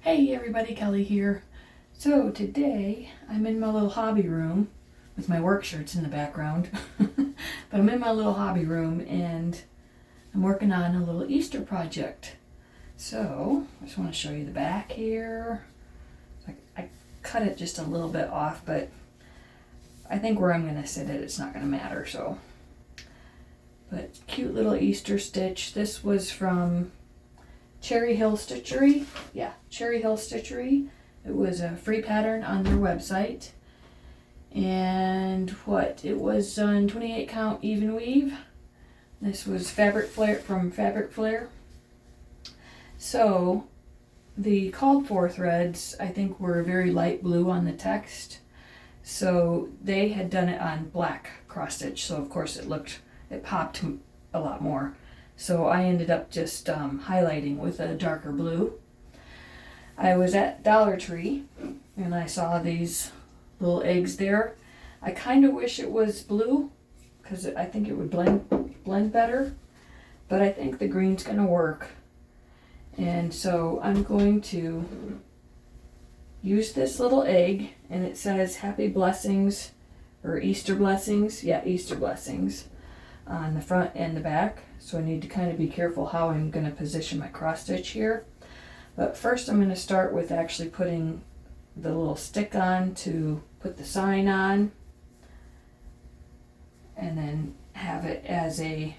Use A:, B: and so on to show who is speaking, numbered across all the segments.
A: Hey everybody, Kelly here. So today I'm in my little hobby room with my work shirts in the background. But I'm in my little hobby room and I'm working on a little Easter project. So I just want to show you the back here. I cut it just a little bit off, but I think where I'm going to sit it's not going to matter. But cute little Easter stitch. This was from Cherry Hill Stitchery. Yeah, Cherry Hill Stitchery. It was a free pattern on their website. And it was on 28 count even weave. This was Fabric Flare from Fabric Flare. So the called for threads I think were very light blue on the text. So they had done it on black cross stitch. So of course it popped a lot more. So I ended up just highlighting with a darker blue. I was at Dollar Tree and I saw these little eggs there. I kind of wish it was blue because I think it would blend better, but I think the green's going to work. And so I'm going to use this little egg, and it says Happy Blessings or Easter Blessings. Yeah, Easter Blessings on the front and the back. So I need to kind of be careful how I'm going to position my cross stitch here. But first I'm going to start with actually putting the little stick on to put the sign on. And then have it as I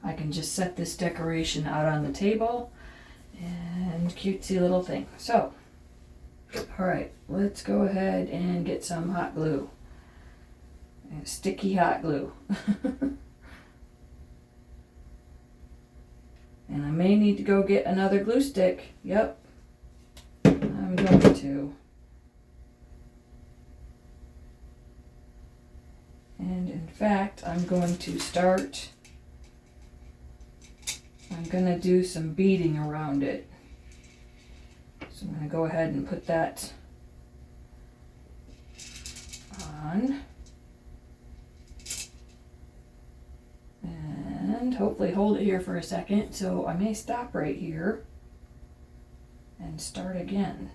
A: can just set this decoration out on the table. And cutesy little thing. So, alright, let's go ahead and get some hot glue. Sticky hot glue. And I may need to go get another glue stick. Yep, I'm going to. And in fact, I'm going to do some beading around it. So I'm going to go ahead and put that on. And hopefully hold it here for a second. So I may stop right here and start again.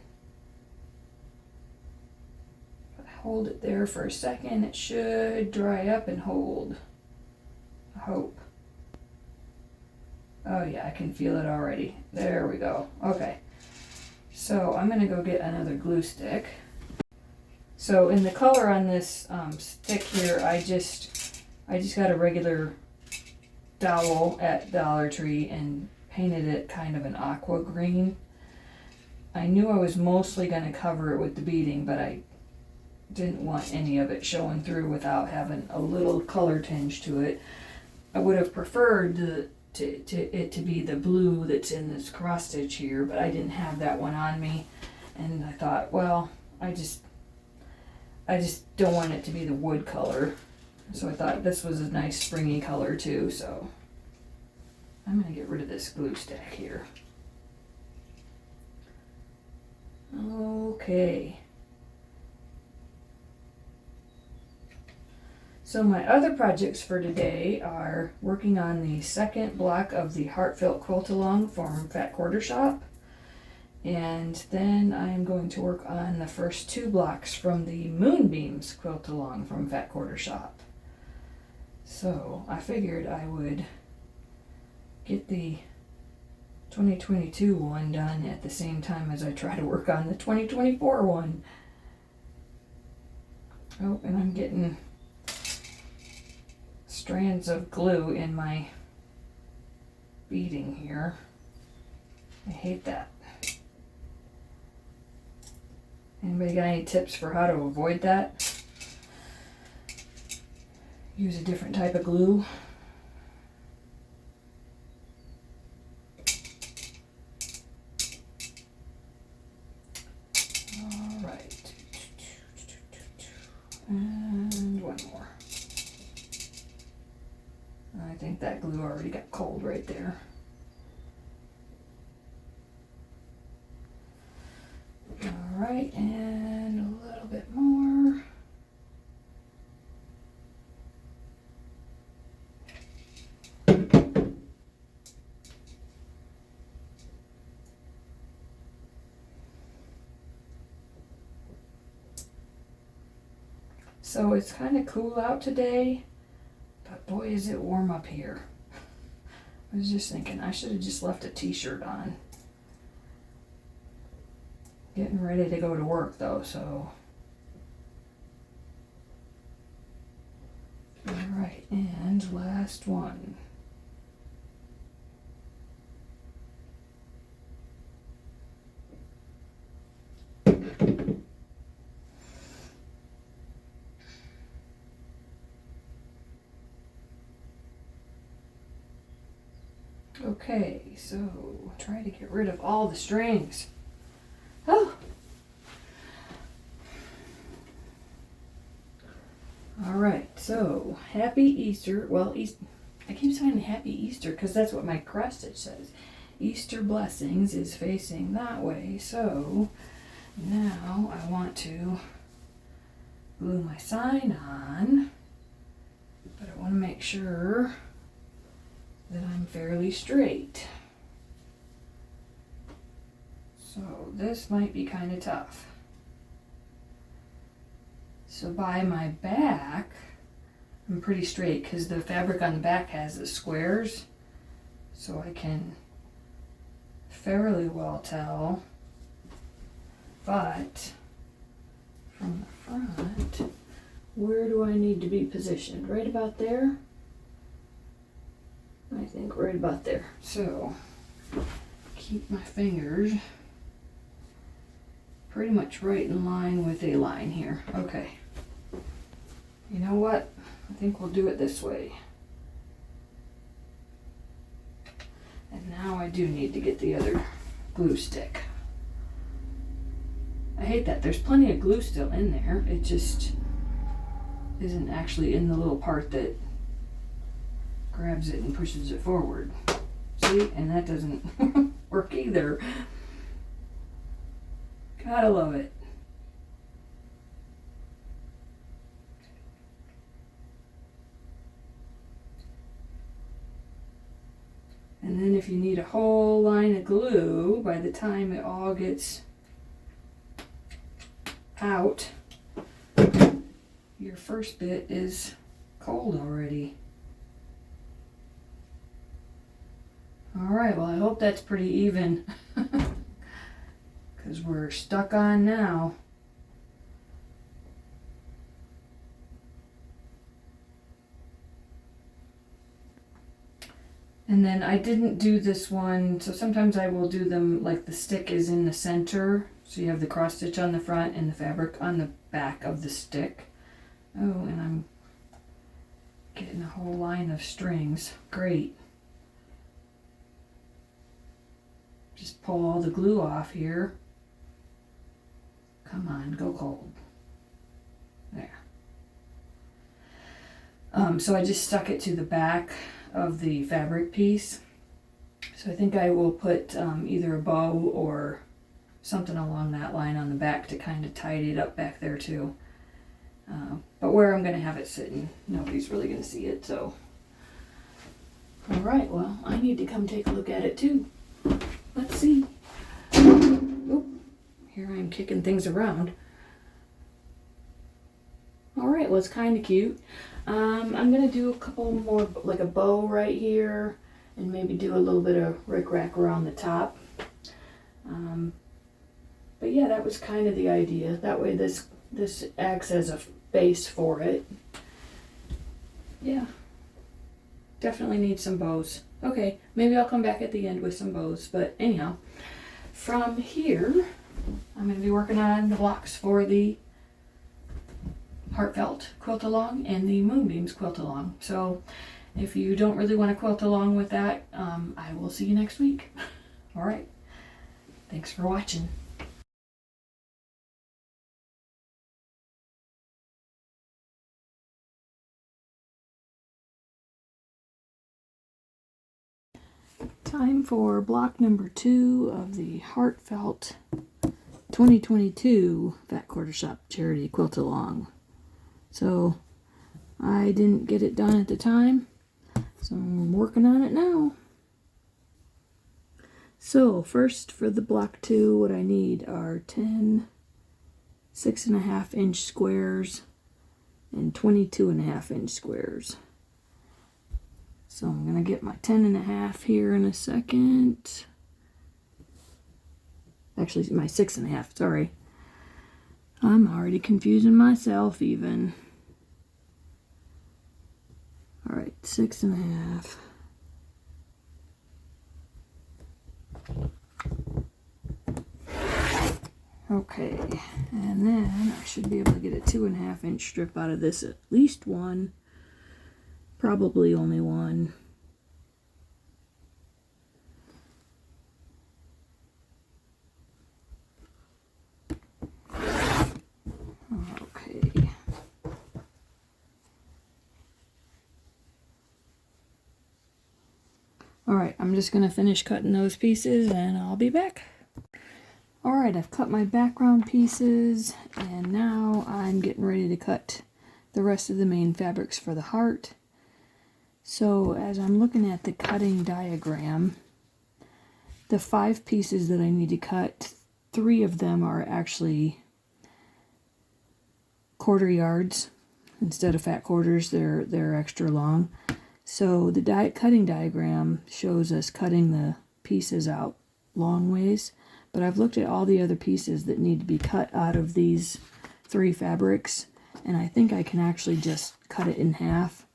A: If I hold it there for a second, it should dry up and hold. I hope. Oh yeah, I can feel it already. There we go. Okay. So I'm going to go get another glue stick. So in the color on this stick here, I just got a regular dowel at Dollar Tree and painted it kind of an aqua green. I knew I was mostly going to cover it with the beading, but I didn't want any of it showing through without having a little color tinge to it. I would have preferred it to be the blue that's in this cross stitch here, but I didn't have that one on me, and I thought, well, I just don't want it to be the wood color. So I thought this was a nice springy color too, so I'm going to get rid of this glue stick here. Okay. So my other projects for today are working on the second block of the Heartfelt quilt along from FatQuartershop. And then I'm going to work on the first two blocks from the Moonbeams quilt along from FatQuartershop. So I figured I would get the 2022 one done at the same time as I try to work on the 2024 one. Oh, and I'm getting strands of glue in my beading here. I hate that. Anybody got any tips for how to avoid that? Use a different type of glue. All right. And one more. I think that glue already got cold right there. All right, and a little bit more. So it's kind of cool out today, but boy is it warm up here. I was just thinking I should have just left a t-shirt on. Getting ready to go to work though, so. Alright, and last one. Okay, so try to get rid of all the strings. Oh! Alright, so happy Easter. Well, I keep saying happy Easter because that's what my cross stitch says. Easter blessings is facing that way, so now I want to glue my sign on, but I want to make sure that I'm fairly straight. So this might be kind of tough. So by my back, I'm pretty straight because the fabric on the back has the squares, so I can fairly well tell. But from the front, where do I need to be positioned? Right about there? I think right about there. So keep my fingers pretty much right in line with a line here. Okay. You know what? I think we'll do it this way. And now I do need to get the other glue stick. I hate that. There's plenty of glue still in there. It just isn't actually in the little part that grabs it and pushes it forward. See? And that doesn't work either. Gotta love it. And then if you need a whole line of glue, by the time it all gets out, your first bit is cold already. Alright, well I hope that's pretty even. Because we're stuck on now. And then I didn't do this one, so sometimes I will do them like the stick is in the center. So you have the cross stitch on the front and the fabric on the back of the stick. Oh, and I'm getting a whole line of strings. Great. Just pull all the glue off here. Come on, go cold. There. So I just stuck it to the back of the fabric piece. So I think I will put either a bow or something along that line on the back to kind of tidy it up back there too. But where I'm going to have it sitting, nobody's really going to see it, so. Alright, well, I need to come take a look at it too. Let's see. Oh, here I am kicking things around. Alright, well, it's kind of cute. I'm going to do a couple more, like a bow right here, and maybe do a little bit of rick-rack around the top. But yeah, that was kind of the idea. That way this acts as a base for it. Yeah. Definitely need some bows. Okay, maybe I'll come back at the end with some bows, but anyhow, from here, I'm going to be working on the blocks for the Heartfelt quilt along and the Moonbeams quilt along. So if you don't really want to quilt along with that, I will see you next week. All right. Thanks for watching. Time for block number 2 of the Heartfelt 2022 FatQuartershop Charity Quilt Along. So I didn't get it done at the time, so I'm working on it now. So first for the block 2, what I need are 10 6.5 inch squares and 22.5-inch squares. So I'm going to get my 10.5 here in a second. Actually, my 6.5, sorry. I'm already confusing myself even. All right, 6.5. Okay, and then I should be able to get a 2.5-inch strip out of this, at least one, probably only one. Okay. All right, I'm just going to finish cutting those pieces and I'll be back. All right, I've cut my background pieces and now I'm getting ready to cut the rest of the main fabrics for the heart. So as I'm looking at the cutting diagram, the 5 pieces that I need to cut, 3 of them are actually quarter yards instead of fat quarters. They're extra long. So the cutting diagram shows us cutting the pieces out long ways, but I've looked at all the other pieces that need to be cut out of these 3 fabrics, and I think I can actually just cut it in half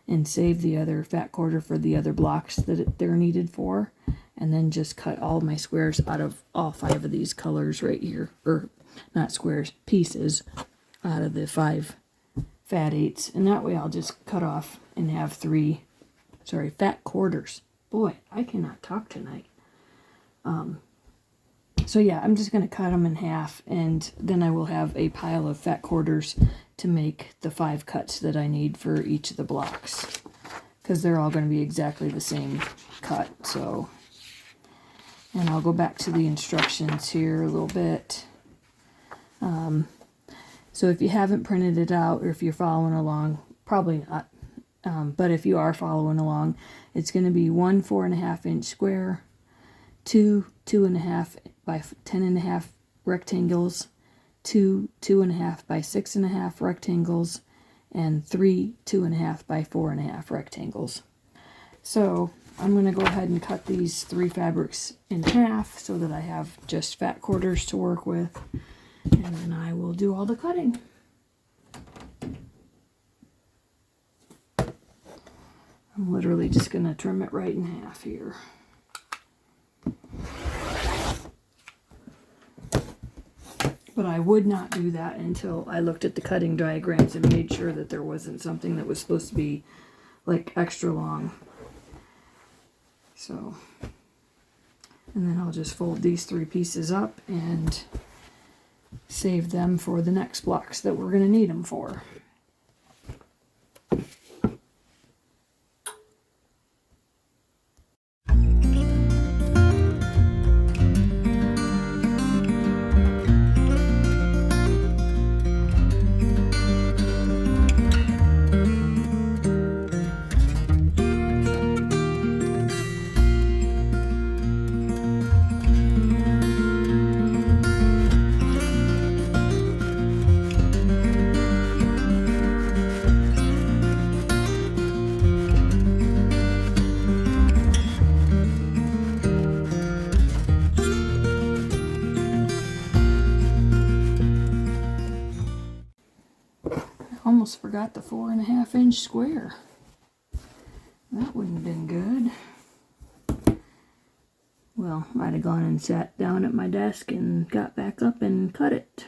A: and save the other fat quarter for the other blocks that they're needed for, and then just cut all my squares out of all 5 of these colors right here, or not squares, pieces out of the 5 fat 8s, and that way I'll just cut off and have 3, fat quarters. Boy, I cannot talk tonight. So yeah, I'm just going to cut them in half, and then I will have a pile of fat quarters to make the 5 cuts that I need for each of the blocks, because they're all going to be exactly the same cut. So, and I'll go back to the instructions here a little bit. So if you haven't printed it out, or if you're following along, probably not, but if you are following along, it's going to be 1 4.5-inch square, 2 2.5 by 10.5 rectangles, 2 2.5 by 6.5 rectangles, and 3 2.5 by 4.5 rectangles. So I'm going to go ahead and cut these 3 fabrics in half so that I have just fat quarters to work with, and then I will do all the cutting. I'm literally just going to trim it right in half here. But I would not do that until I looked at the cutting diagrams and made sure that there wasn't something that was supposed to be like extra long. So, and then I'll just fold these 3 pieces up and save them for the next blocks that we're going to need them for. Almost forgot the 4.5-inch square. That wouldn't have been good. Well, I'd have gone and sat down at my desk and got back up and cut it.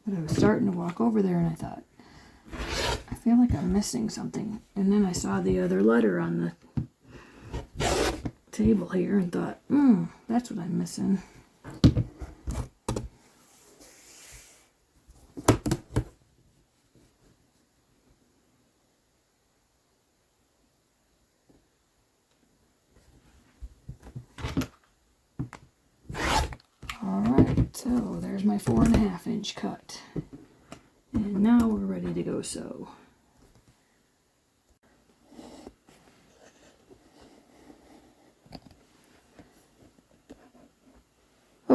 A: But I was starting to walk over there and I thought, I feel like I'm missing something. And then I saw the other letter on the table here and thought, that's what I'm missing. Alright, so there's my 4.5-inch cut. And now we're ready to go sew.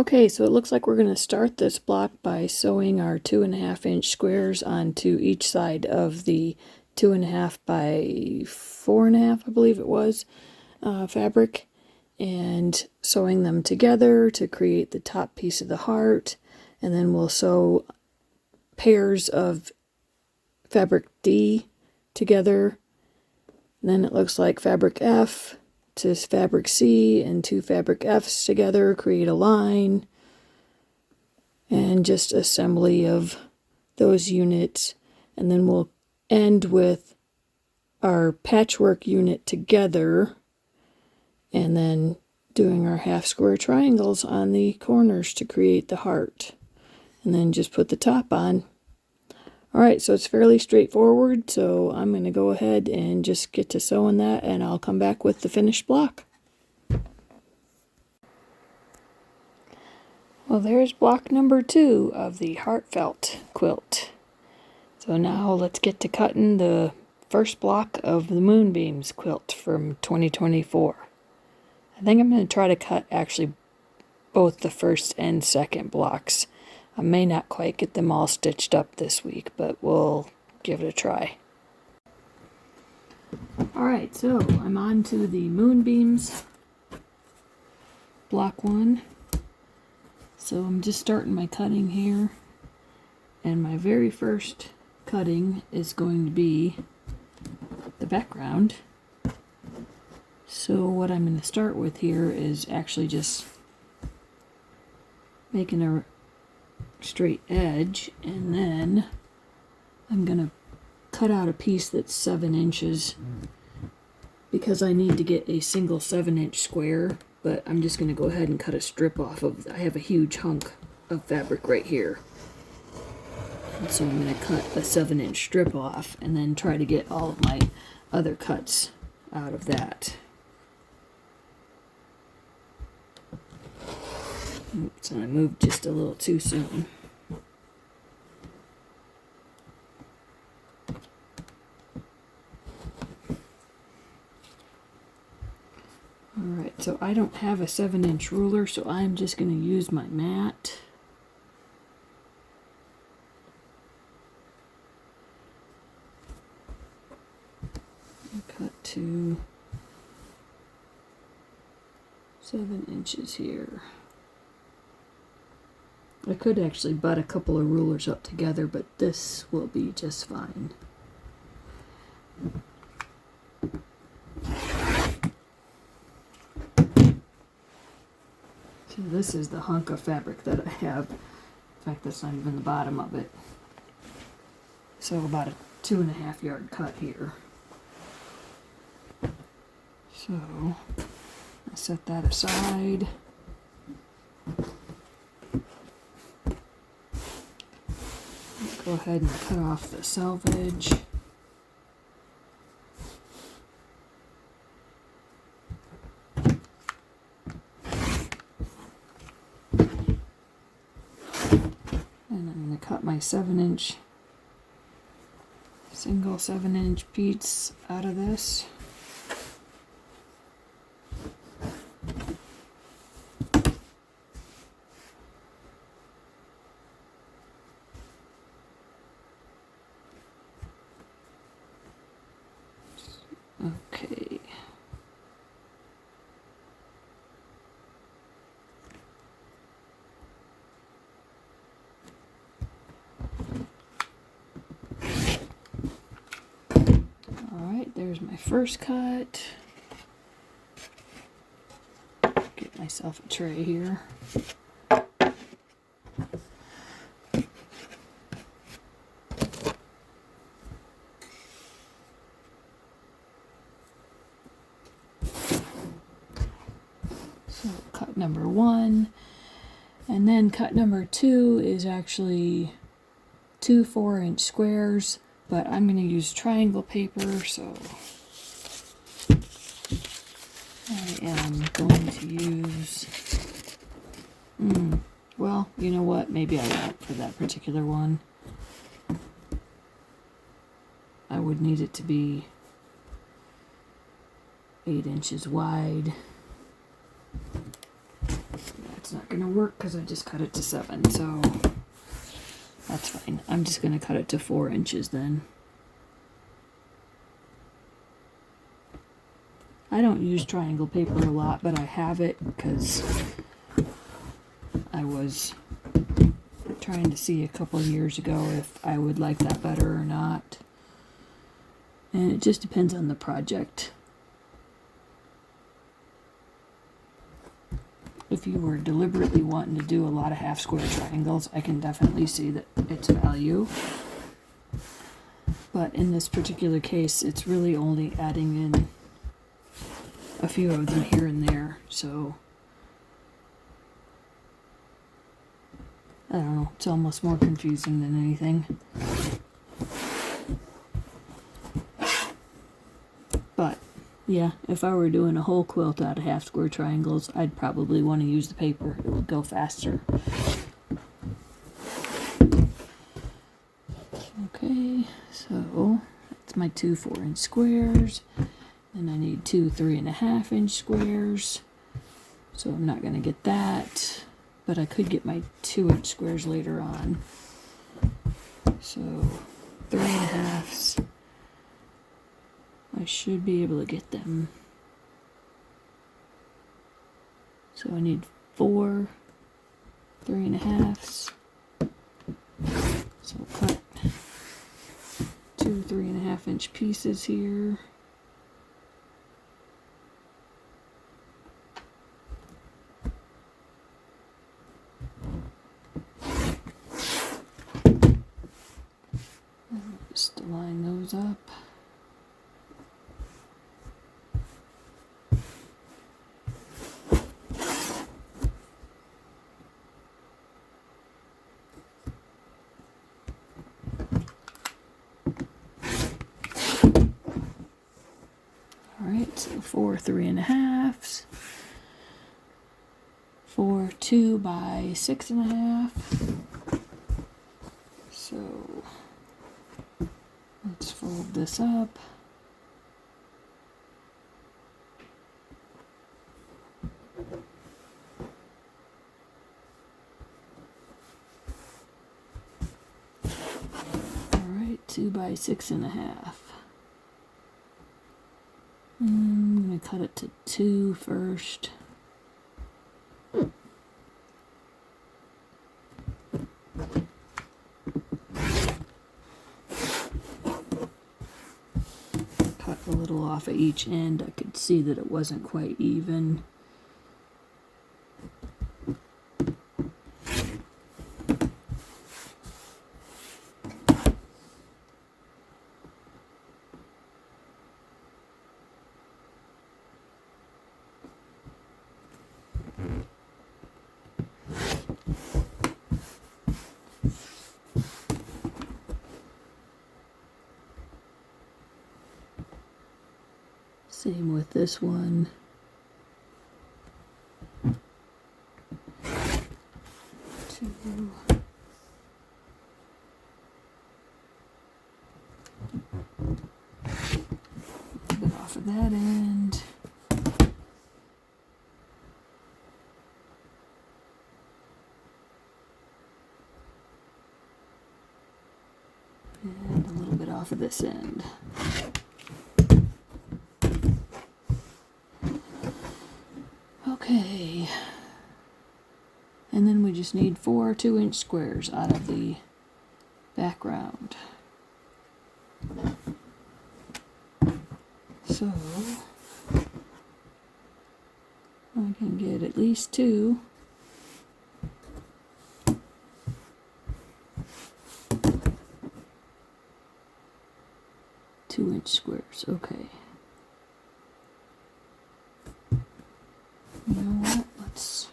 A: Okay, so it looks like we're going to start this block by sewing our 2.5-inch squares onto each side of the 2.5 by 4.5, I believe it was, fabric, and sewing them together to create the top piece of the heart. And then we'll sew pairs of fabric D together. And then it looks like fabric F to fabric C and 2 fabric Fs together create a line, and just assembly of those units. And then we'll end with our patchwork unit together, and then doing our half square triangles on the corners to create the heart, and then just put the top on. Alright, so it's fairly straightforward, so I'm going to go ahead and just get to sewing that, and I'll come back with the finished block. Well, there's block number 2 of the Heartfelt quilt. So now let's get to cutting the first block of the Moonbeams quilt from 2024. I think I'm going to try to cut actually both the first and second blocks. I may not quite get them all stitched up this week, but we'll give it a try. Alright, so I'm on to the Moonbeams block 1. So I'm just starting my cutting here, and my very first cutting is going to be the background. So what I'm going to start with here is actually just making a straight edge, and then I'm going to cut out a piece that's 7 inches because I need to get a single 7-inch square, but I'm just going to go ahead and cut a strip off of, I have a huge hunk of fabric right here. And so I'm going to cut a 7-inch strip off and then try to get all of my other cuts out of that. Oops, and I moved just a little too soon. Alright, so I don't have a 7-inch ruler, so I'm just going to use my mat. And cut to 7 inches here. I could actually butt a couple of rulers up together, but this will be just fine. So this is the hunk of fabric that I have. In fact, that's not even the bottom of it. So about a 2.5 yard cut here. So I set that aside. Go ahead and cut off the selvage. And I'm going to cut my 7-inch, single 7-inch piece out of this. Okay. Alright, there's my first cut. Get myself a tray here. So cut number 1, and then cut number 2 is actually 2 4-inch squares, but I'm going to use triangle paper, so I am going to use, well, you know what, maybe I won't for that particular one. I would need it to be 8 inches wide. That's not gonna work because I just cut it to 7, so that's fine. I'm just gonna cut it to 4 inches then. I don't use triangle paper a lot, but I have it because I was trying to see a couple of years ago if I would like that better or not. And it just depends on the project. If you were deliberately wanting to do a lot of half square triangles, I can definitely see that it's value. But in this particular case, it's really only adding in a few of them here and there, so I don't know, it's almost more confusing than anything. But yeah, if I were doing a whole quilt out of half square triangles, I'd probably want to use the paper. It would go faster. Okay, so that's my 2 4-inch squares. And I need 2 3.5-inch squares. So I'm not going to get that. But I could get my 2-inch squares later on. So 3.5s. I should be able to get them. So I need 4 3.5s. So cut 2 3.5-inch pieces here. Just line those up. Alright, so 4 3.5s. 4 2 by 6.5. So let's fold this up. Alright, 2 by 6.5. I'm going to cut it to 2 first. Cut a little off at each end. I could see that it wasn't quite even. Same with this one. Two. A bit off of that end. And a little bit off of this end. Okay, and then we just need 4 2-inch squares out of the background. So I can get at least 2. Two-inch squares, okay. You know what? Let's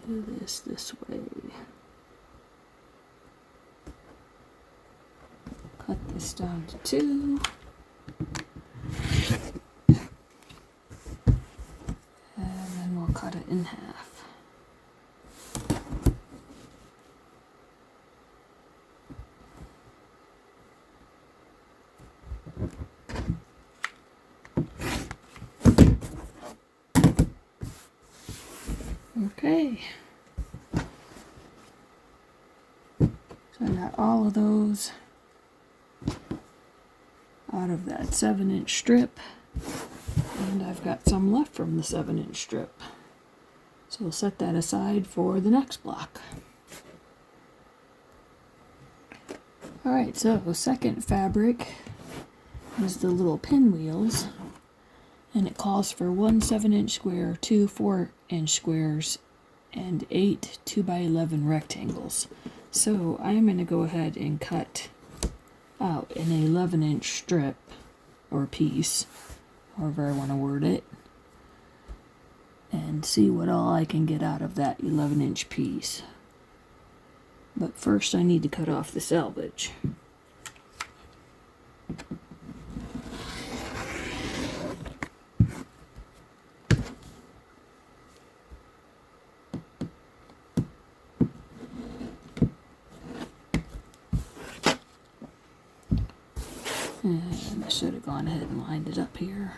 A: do this way. Cut this down to 2. And then we'll cut it in half. Okay. So I got all of those out of that 7-inch strip, and I've got some left from the 7-inch strip. So we'll set that aside for the next block. Alright, so second fabric is the little pinwheels, and it calls for 1 7-inch square, 2 4-inch squares, and 8 2x11 rectangles. So I'm going to go ahead and cut out an 11-inch strip, or piece, however I want to word it, and see what all I can get out of that 11-inch piece. But first I need to cut off the selvage. And I should have gone ahead and lined it up here.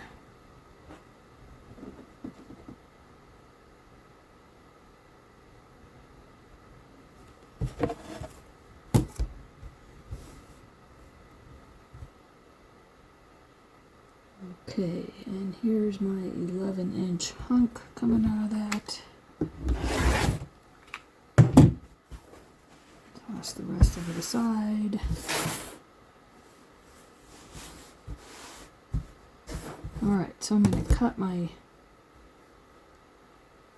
A: Okay, and here's my 11-inch hunk coming out of that. Toss the rest of it aside. Alright, so I'm going to cut my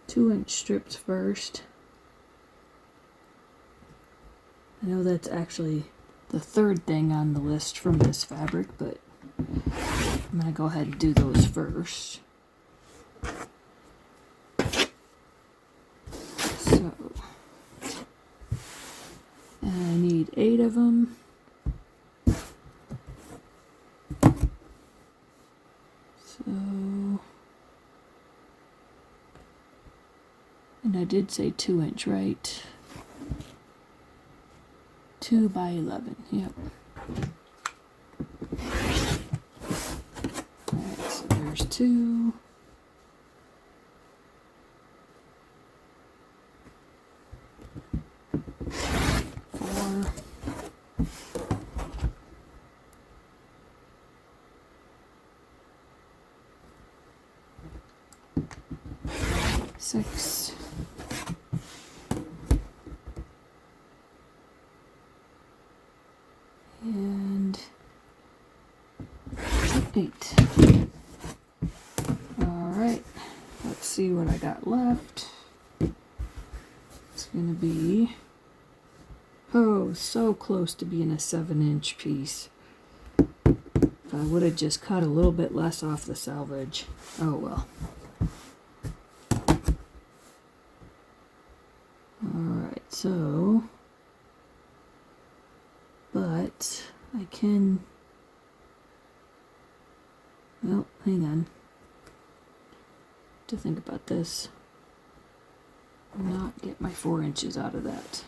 A: 2-inch strips first. I know that's actually the third thing on the list from this fabric, but I'm going to go ahead and do those first. So, and I need 8 of them. So, and I did say 2-inch, right? 2x11, yep. Alright, so there's 2. Six. And 8. Alright, let's see what I got left. It's going to be, oh, so close to being a 7-inch piece. If I would have just cut a little bit less off the selvage. Oh well. Alright, so, but I can, well, hang on, to think about this, not get my 4 inches out of that.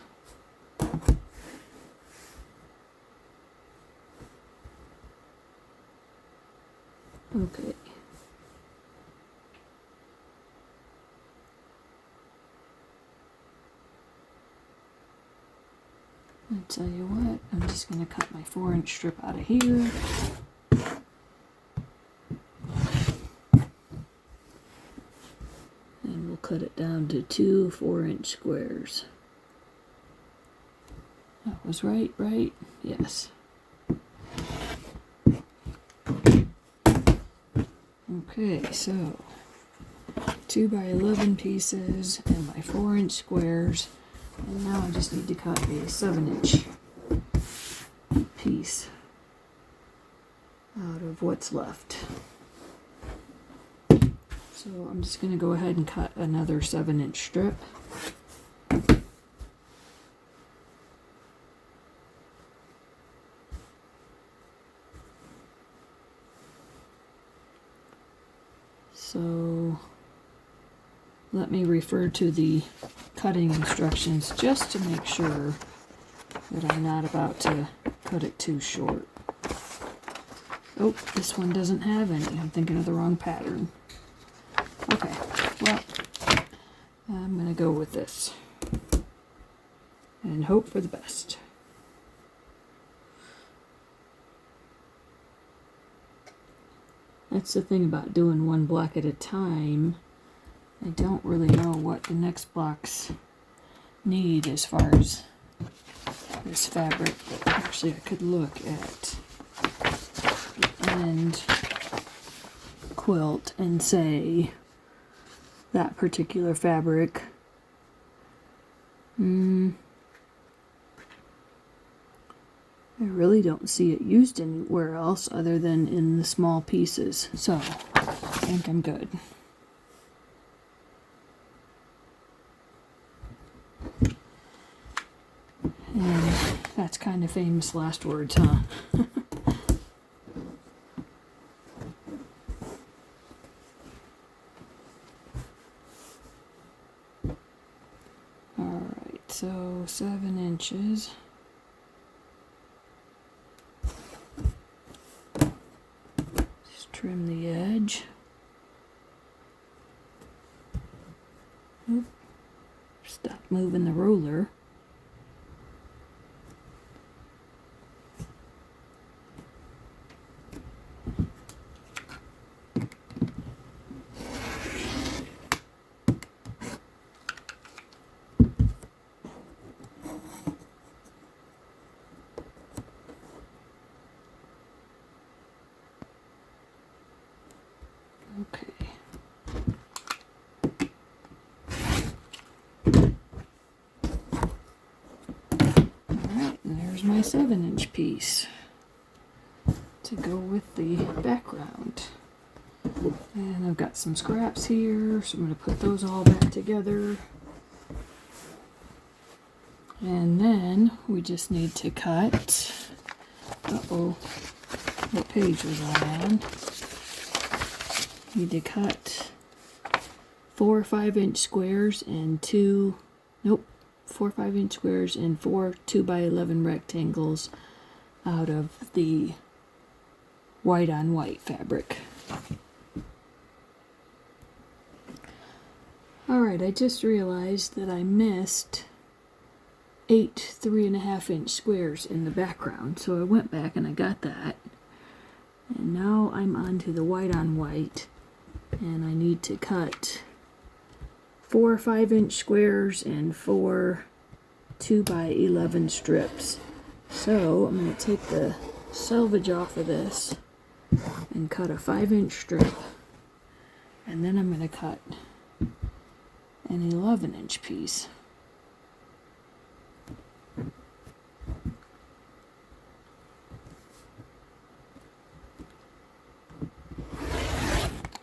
A: Okay. I tell you what, I'm just going to cut my 4-inch strip out of here. And we'll cut it down to 2 4-inch squares. That was right? Yes. Okay, so 2x11 pieces and my 4-inch squares. And now I just need to cut a 7-inch piece out of what's left. So I'm just going to go ahead and cut another 7-inch strip. So let me refer to the cutting instructions just to make sure that I'm not about to cut it too short. Oh, this one doesn't have any. I'm thinking of the wrong pattern. Okay, well, I'm going to go with this and hope for the best. That's the thing about doing one block at a time. I don't really know what the next blocks need as far as this fabric. Actually, I could look at the end quilt and say that particular fabric. I really don't see it used anywhere else other than in the small pieces, so I think I'm good. And that's kind of famous last words, huh? Alright, so 7 inches. Trim the edge. Oop. Stop moving the ruler. Okay. Alright, and there's my 7-inch piece to go with the background. And I've got some scraps here, so I'm going to put those all back together. And then we just need to cut. Uh-oh. What page was I on? Need to cut 4 5-inch squares and 4 5-inch squares and 4 2x11 rectangles out of the white on white fabric. Alright, I just realized that I missed 8 3.5-inch squares in the background, so I went back and I got that. And now I'm onto the white on white. And I need to cut 4 5-inch squares and 4 2x11 strips. So I'm going to take the selvage off of this and cut a 5-inch strip. And then I'm going to cut an 11-inch piece.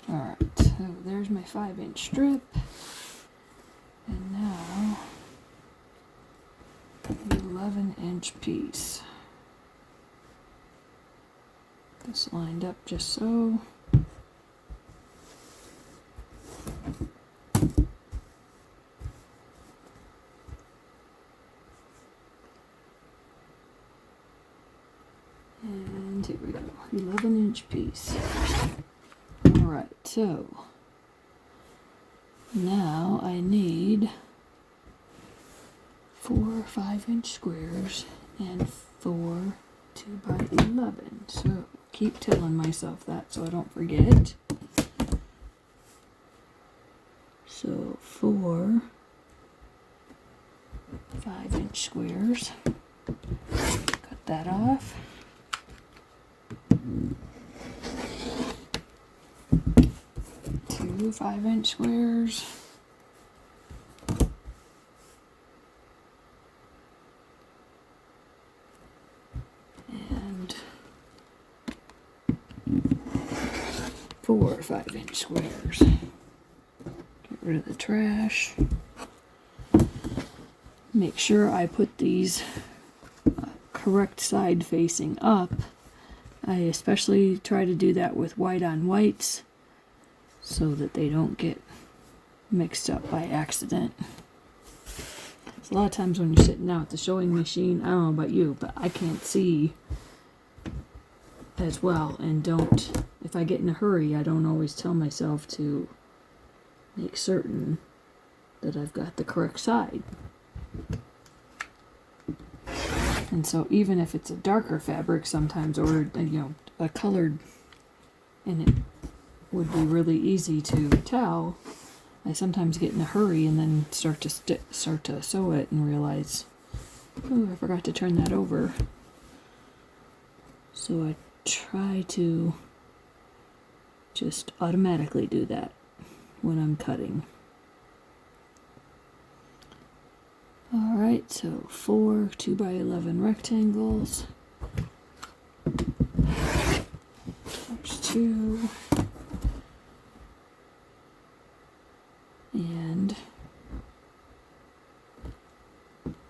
A: Alright, so there's my 5-inch strip. And now, the 11-inch piece. This lined up just so. And here we go, 11-inch piece. Alright, so now I need 4 5-inch squares and 4 2x11. So keep telling myself that so I don't forget. So 4 5-inch squares. Cut that off. 2 5-inch squares. And 4 5-inch squares. Get rid of the trash. Make sure I put these correct side facing up. I especially try to do that with white on whites so that they don't get mixed up by accident. So a lot of times when you're sitting out at the sewing machine, I don't know about you, but I can't see as well, and if I get in a hurry, I don't always tell myself to make certain that I've got the correct side. And so even if it's a darker fabric sometimes, or a colored, and it would be really easy to tell, I sometimes get in a hurry and then start to sew it and realize, oh, I forgot to turn that over. So I try to just automatically do that when I'm cutting. Alright, so 4 2x11 rectangles. There's 2. And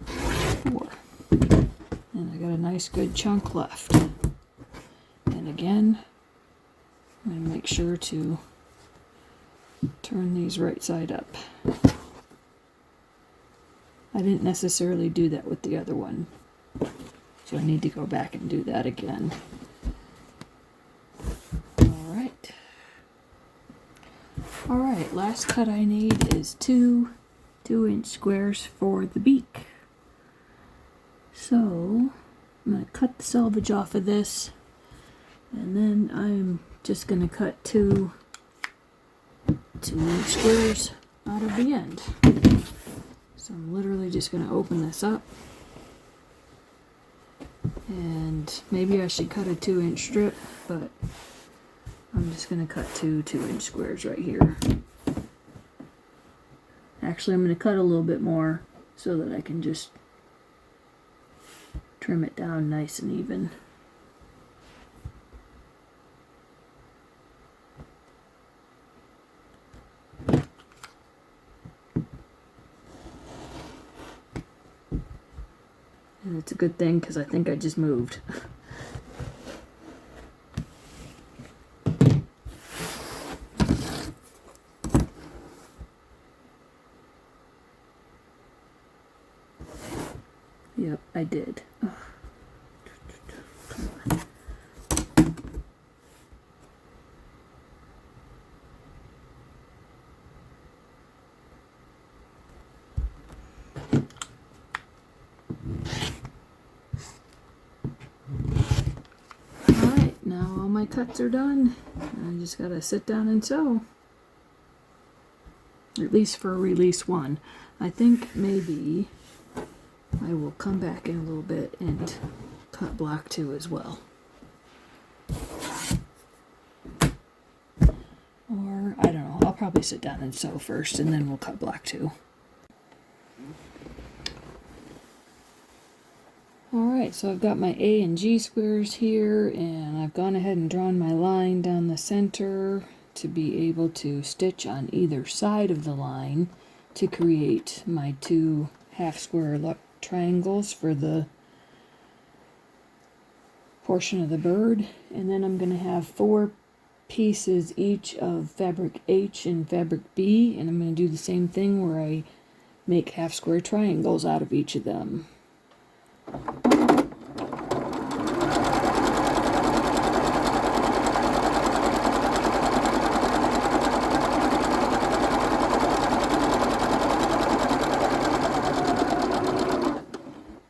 A: 4. And I got a nice good chunk left. And again, I'm going to make sure to turn these right side up. I didn't necessarily do that with the other one, so I need to go back and do that again. Alright, last cut I need is 2 2-inch squares for the beak. So, I'm going to cut the selvage off of this, and then I'm just going to cut 2 2-inch squares out of the end. So I'm literally just going to open this up, and maybe I should cut a 2-inch strip, but I'm just going to cut 2 2-inch squares right here. Actually, I'm going to cut a little bit more so that I can just trim it down nice and even. And it's a good thing because I think I just moved. Yep, I did. Ugh. Come on. Alright, now all my cuts are done. I just gotta sit down and sew. At least for release 1. I think maybe I will come back in a little bit and cut block 2 as well. Or, I don't know, I'll probably sit down and sew first and then we'll cut block 2. Alright, so I've got my A and G squares here, and I've gone ahead and drawn my line down the center to be able to stitch on either side of the line to create my 2 half square triangles for the portion of the bird. And then I'm going to have 4 pieces each of fabric H and fabric B, and I'm going to do the same thing where I make half square triangles out of each of them.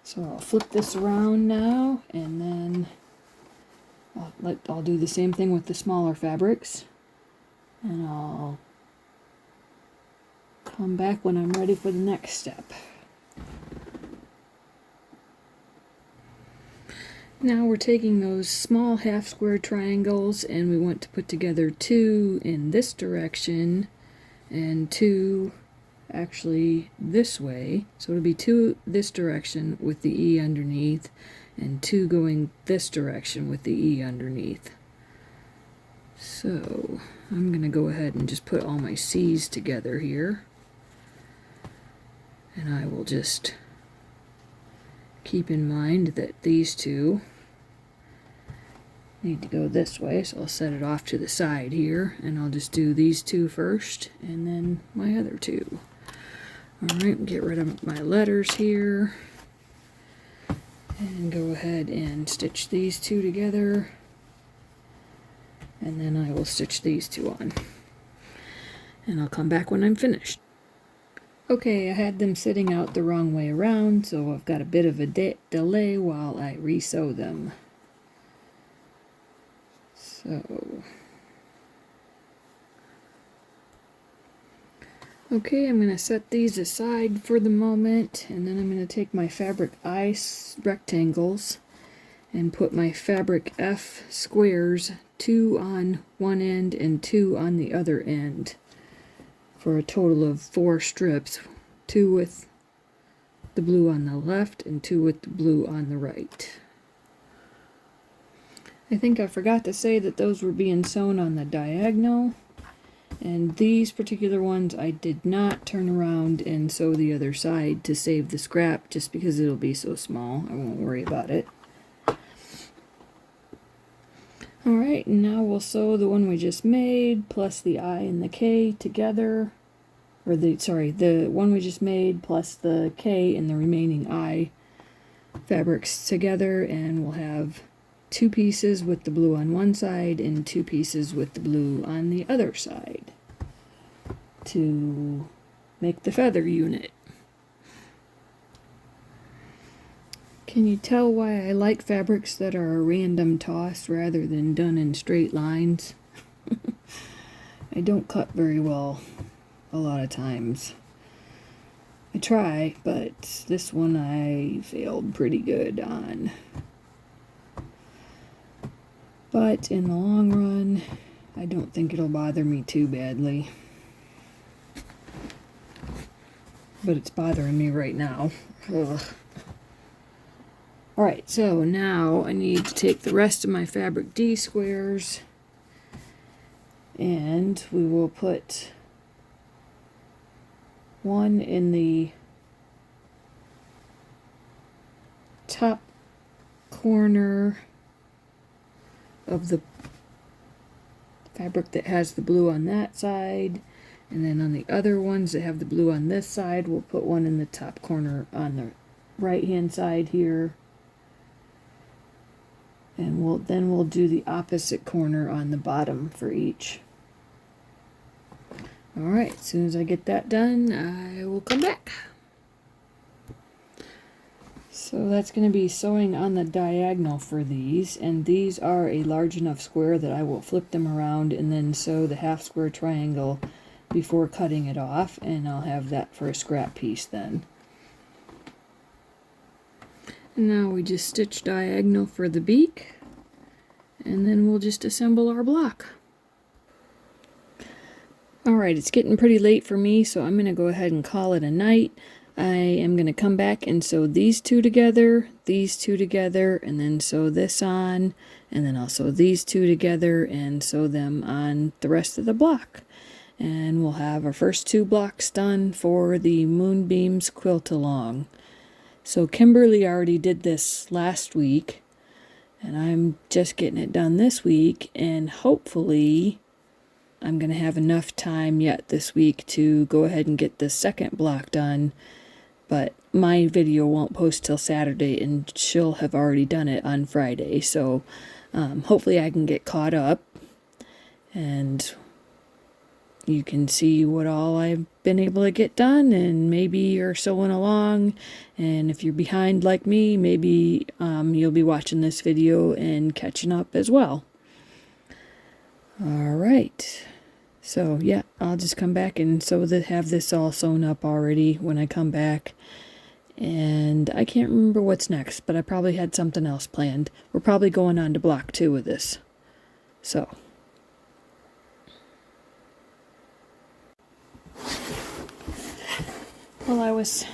A: So I'll flip this around now, and then I'll do the same thing with the smaller fabrics, and I'll come back when I'm ready for the next step. Now we're taking those small half square triangles, and we want to put together 2 in this direction and 2 actually this way. So it'll be 2 this direction with the E underneath, and 2 going this direction with the E underneath. So I'm going to go ahead and just put all my C's together here, and I will just keep in mind that these 2 need to go this way, so I'll set it off to the side here, and I'll just do these 2 first and then my other 2. Alright, get rid of my letters here and go ahead and stitch these 2 together, and then I will stitch these 2 on, and I'll come back when I'm finished. Okay, I had them sitting out the wrong way around, so I've got a bit of a delay while I re-sew them. So, okay, I'm going to set these aside for the moment, and then I'm going to take my fabric I rectangles and put my fabric F squares, 2 on one end and 2 on the other end, for a total of 4 strips, 2 with the blue on the left and 2 with the blue on the right. I think I forgot to say that those were being sewn on the diagonal, and these particular ones I did not turn around and sew the other side to save the scrap, just because it'll be so small. I won't worry about it. Alright, now we'll sew the one we just made plus the I and the K together. Or the one we just made plus the K and the remaining I fabrics together, and we'll have 2 pieces with the blue on one side and 2 pieces with the blue on the other side to make the feather unit. Can you tell why I like fabrics that are a random toss rather than done in straight lines? I don't cut very well a lot of times. I try, but this one I failed pretty good on. But in the long run, I don't think it'll bother me too badly. But it's bothering me right now. Ugh. Alright, so now I need to take the rest of my fabric D squares, and we will put one in the top corner of the fabric that has the blue on that side, and then on the other ones that have the blue on this side, we'll put one in the top corner on the right hand side here. And we'll do the opposite corner on the bottom for each. Alright, as soon as I get that done, I will come back. So that's going to be sewing on the diagonal for these, and these are a large enough square that I will flip them around and then sew the half square triangle before cutting it off, and I'll have that for a scrap piece then. Now we just stitch diagonal for the beak, and then we'll just assemble our block. Alright, it's getting pretty late for me, so I'm going to go ahead and call it a night. I am going to come back and sew these two together, and then sew this on, and then I'll sew these two together and sew them on the rest of the block. And we'll have our first 2 blocks done for the Moonbeams quilt along. So Kimberly already did this last week, and I'm just getting it done this week, and hopefully I'm going to have enough time yet this week to go ahead and get the second block done, but my video won't post till Saturday, and she'll have already done it on Friday, so hopefully I can get caught up, and you can see what all I've been able to get done, and maybe you're sewing along, and if you're behind like me, maybe you'll be watching this video and catching up as well. Alright, so yeah, I'll just come back and have this all sewn up already when I come back, and I can't remember what's next, but I probably had something else planned. We're probably going on to block 2 with this, so... Well, I was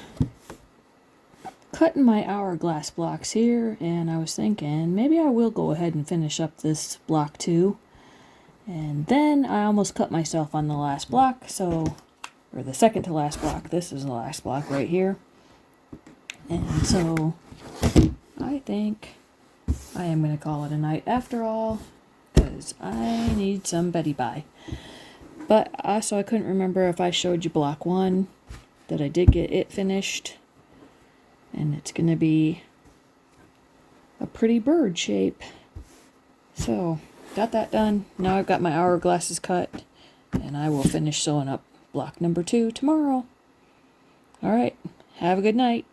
A: cutting my hourglass blocks here, and I was thinking maybe I will go ahead and finish up this block 2. And then I almost cut myself on the last block, or the second to last block. This is the last block right here. And so I think I am going to call it a night after all, because I need some Betty Bye. But also I couldn't remember if I showed you block 1. That I did get it finished, and it's going to be a pretty bird shape. So, got that done. Now I've got my hourglasses cut, and I will finish sewing up block number 2 tomorrow. All right. Have a good night.